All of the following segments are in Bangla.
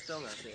স্ট্রং আছে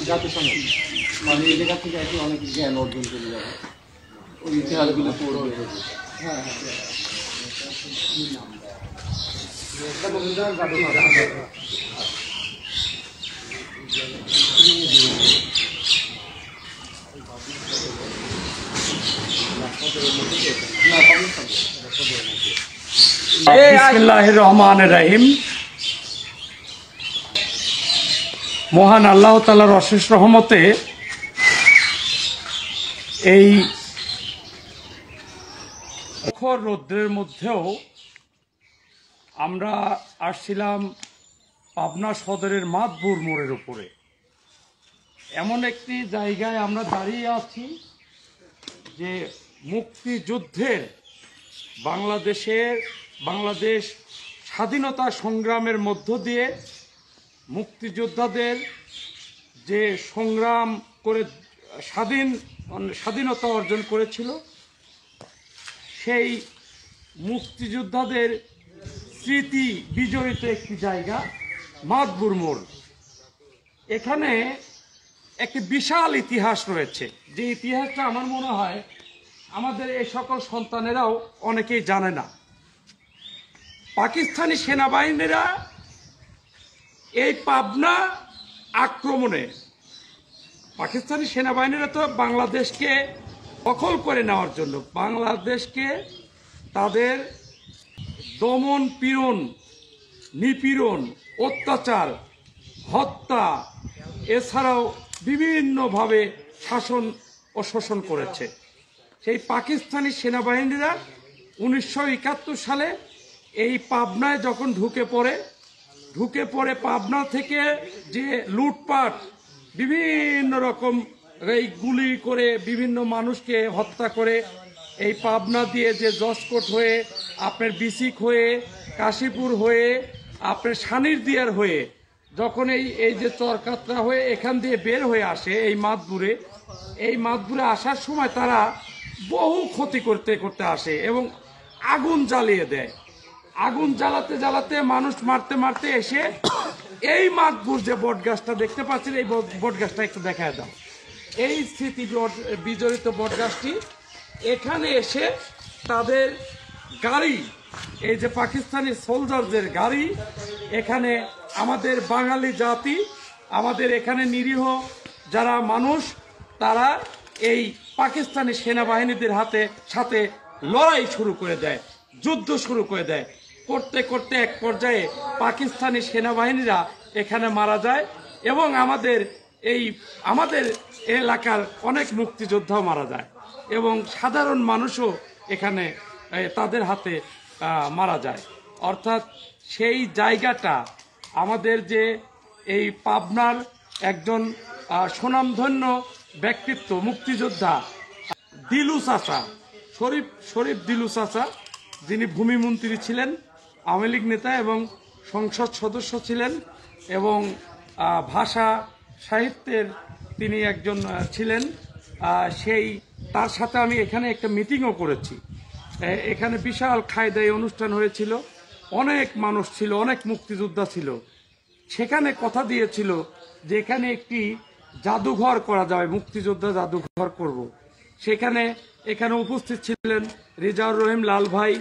জাতিসংঘ মানে এই জায়গা থেকে আর কি অনেক জ্ঞান অর্জন করে যাবে ওই ইতিহাসগুলো পড়বে। হ্যাঁ বিসমিল্লাহির রহমানির রহিম। মহান আল্লাহ তাআলার অশেষ রহমতে এই প্রখর রৌদ্রের মধ্যেও আমরা আসছিলাম পাবনা সদরের মাদপুর মোড়ের উপরে। এমন একটি জায়গায় আমরা দাঁড়িয়ে আছি যে মুক্তিযুদ্ধের বাংলাদেশ স্বাধীনতা সংগ্রামের মধ্য দিয়ে মুক্তিযোদ্ধাদের যে সংগ্রাম করে স্বাধীনতা অর্জন করেছিল, সেই মুক্তিযোদ্ধাদের স্মৃতি বিজড়িত একটি জায়গা মাদপুর মোড়। এখানে একটি বিশাল ইতিহাস রয়েছে, যে ইতিহাসটা আমার মনে হয় আমাদের এই সকল সন্তানেরাও অনেকেই জানে না। পাকিস্তানি সেনাবাহিনীরা এই পাবনা আক্রমণে, পাকিস্তানি সেনাবাহিনীরা তো বাংলাদেশকে দখল করে নেওয়ার জন্য, বাংলাদেশকে তাদের দমন পীড়ন, নিপীড়ন, অত্যাচার, হত্যা এছাড়াও বিভিন্নভাবে শাসন ও শোষণ করেছে। সেই পাকিস্তানি সেনাবাহিনীরা 1971 সালে এই পাবনায় যখন ঢুকে পড়ে পাবনা থেকে যে লুটপাট, বিভিন্ন রকম এই গুলি করে বিভিন্ন মানুষকে হত্যা করে, এই পাবনা দিয়ে যে জসকোট হয়ে, আপনার বিসিক হয়ে, কাশীপুর হয়ে, আপনার সানিরদিয়ার হয়ে, যখন এই যে চরকাতরা হয়ে এখান দিয়ে বের হয়ে আসে এই মাদপুরে আসার সময় তারা বহু ক্ষতি করতে আসে এবং আগুন জ্বালিয়ে দেয়। আগুন জ্বালাতে মানুষ মারতে এসে এই মাদপুর যে বটগাছটা দেখতে পাচ্ছেন, এই বটগাছটা একটু দেখায় দাও। এই স্মৃতি বিজড়িত বটগাছটি এখানে এসে তাদের গাড়ি, এই যে পাকিস্তানি সোলজারদের গাড়ি, এখানে আমাদের বাঙালি জাতি, আমাদের এখানে নিরীহ যারা মানুষ, তারা এই পাকিস্তানি সেনাবাহিনীদের সাথে লড়াই শুরু করে দেয়, যুদ্ধ শুরু করে দেয়। করতে এক পর্যায়ে পাকিস্তানি সেনাবাহিনীরা এখানে মারা যায় এবং আমাদের এলাকার অনেক মুক্তিযোদ্ধাও মারা যায় এবং সাধারণ মানুষও এখানে তাদের হাতে মারা যায়। অর্থাৎ সেই জায়গাটা আমাদের যে এই পাবনার একজন সুনামধন্য ব্যক্তিত্ব, মুক্তিযোদ্ধা দিলু চাচা, শরীফ দিলু চাচা, যিনি ভূমিমন্ত্রী ছিলেন, আওয়ামী লীগ নেতা এবং সংসদ সদস্য ছিলেন এবং ভাষা সাহিত্যের তিনি একজন ছিলেন। তার সাথে আমি এখানে একটা মিটিংও করেছি। এখানে বিশাল খায়দাই অনুষ্ঠান হয়েছিল, অনেক মানুষ ছিল, অনেক মুক্তিযোদ্ধা ছিল। সেখানে কথা দিয়েছিল যে এখানে একটি জাদুঘর করা যাবে, মুক্তিযোদ্ধা জাদুঘর করব। এখানে উপস্থিত ছিলেন রেজাউর রহিম লাল ভাই,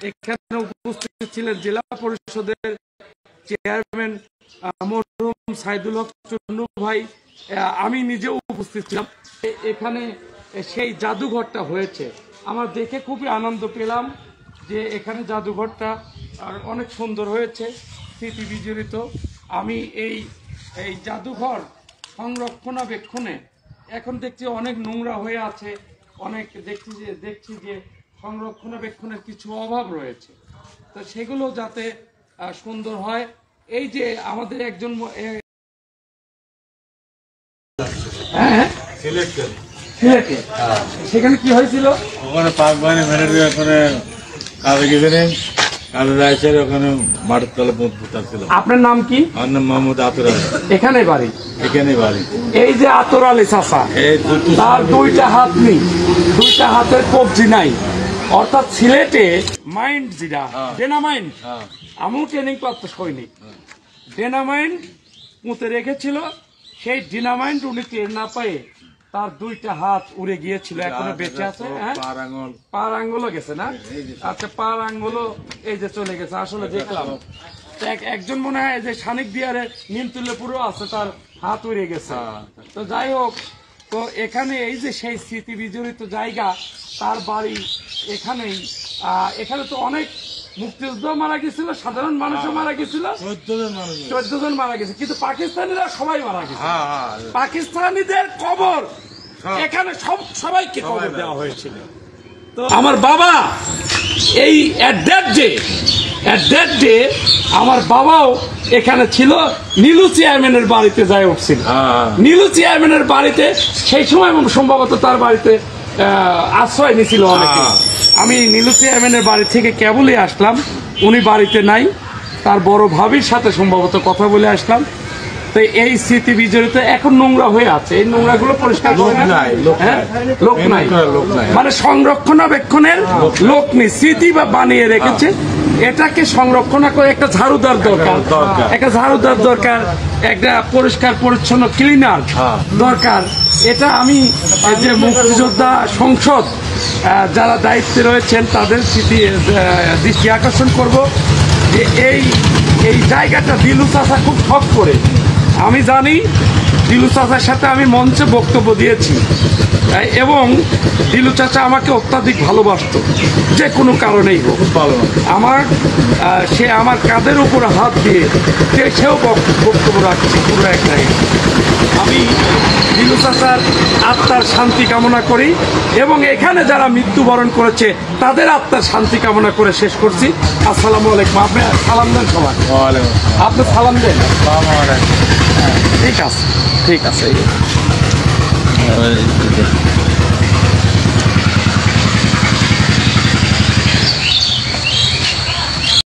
এখানে উপস্থিত ছিলেন জেলা পরিষদের চেয়ারম্যান মরহুম সাইদুল হক চুন্নু ভাই, আমি নিজেও উপস্থিত ছিলাম। এখানে সেই জাদুঘরটা হয়েছে, আমার দেখে খুবই আনন্দ পেলাম যে এখানে জাদুঘরটা অনেক সুন্দর হয়েছে, স্মৃতি বিজড়িত। আমি এই জাদুঘর সংরক্ষণাবেক্ষণে এখন দেখছি অনেক নোংরা হয়ে আছে, অনেক দেখছি যে সংরক্ষণাবেক্ষণের কিছু অভাব রয়েছে। তো সেগুলো যাতে সুন্দর হয়, এই যে আমাদের একজন সিলেটে সেখানে কি হয়েছিল? ওখানে পাক বাহিনী মেরে দিয়ে ওখানে কাজে গেছিলেন, কাজে যাইছে, ওখানে মাঠের তলে ছিল। আপনার নাম কি? আমার নাম মোহাম্মদ আতর আলী। এখানে বাড়ি? এখানে বাড়ি। এই যে আতর আলী চাচা, তার দুইটা হাত নেই, দুইটা হাতের কবজি নাই, অর্থাৎ সিলেটে মাইন্ড যেটা ডেনামাইন্ড, আমিও ট্রেনিং প্রাপ্ত সৈনিক, ডেনামাইন্ড পুঁতে রেখেছিল। সেই ডিনামাইন্ড উনি টের না পায়ে তার দুইটা হাত উড়ে গিয়েছিল, এখনো বেঁচে আছে। হ্যাঁ, পার আঙ্গুলও গেছে না? আচ্ছা, পার আঙ্গুলও এই যে চলে গেছে। আসলে দেখলাম একজন মনে হয় যে শানিক দিয়ারে নিমতুল্লে পুরো আছে, তার হাত উড়ে গেছে। তো যাই হোক, তো এখানে এই যে সেই স্মৃতি বিজড়িত জায়গা, তার বাড়ি এখানেই। এখানে তো অনেক মুক্তিযুদ্ধ মারা গেছিল, সাধারণ মানুষও মারা গেছিল, 14 জন মারা গেছে, কিন্তু পাকিস্তানিরা সবাই মারা গেছে। পাকিস্তানিদের কবর এখানে সবাইকে কবর দেওয়া হয়েছিল। তো আমার বাবা এই এট দ্যাট ডে আমার বাবাও এখানে ছিল, নীলু চেয়ারম্যানের বাড়িতে যায় উঠছিল। নীলু চেয়ারম্যানের বাড়িতে সেই সময় সম্ভবত তার বাড়িতে আশ্রয় নিয়েছিল অনেকে। আমি নীলু চেয়ারম্যানের বাড়ি থেকে কেবলই আসলাম, উনি বাড়িতে নাই, তার বড় ভাবির সাথে সম্ভবত কথা বলে আসলাম। তো এই স্মৃতি বিজড়িত এখন নোংরা হয়ে আছে, এই নোংরাগুলো পরিষ্কার লোক নাই, মানে সংরক্ষণাবেক্ষণের লোক নেই, স্মৃতি বা বানিয়ে রেখেছে। এটাকে সংরক্ষণ করে একটা ঝাড়ুদার দরকার, একটা ঝাড়ুদার দরকার, একটা পরিষ্কার পরিচ্ছন্ন ক্লিনার দরকার। এটা আমি যে মুক্তিযোদ্ধা সংসদ যারা দায়িত্বে রয়েছেন তাদের দৃষ্টি আকর্ষণ করব যে এই জায়গাটা দিলু চাচা খুব শখ করে। আমি জানি দিলু চাচার সাথে আমি মঞ্চে বক্তব্য দিয়েছি এবং দিলু চাচা আমাকে অত্যাধিক ভালোবাসত, যে কোনো কারণেই হোক। সে আমার কাঁধের উপর হাত দিয়ে সেও বক্তব্য রাখছে পুরো এক জায়গায়। আমি দিলু চাচার আত্মার শান্তি কামনা করি এবং এখানে যারা মৃত্যুবরণ করেছে তাদের আত্মার শান্তি কামনা করে শেষ করছি। আসসালামু আলাইকুম। আপনি সালাম দেন সবাই, আপনি সালাম দেন। ঠিক আছে, ঠিক আছে।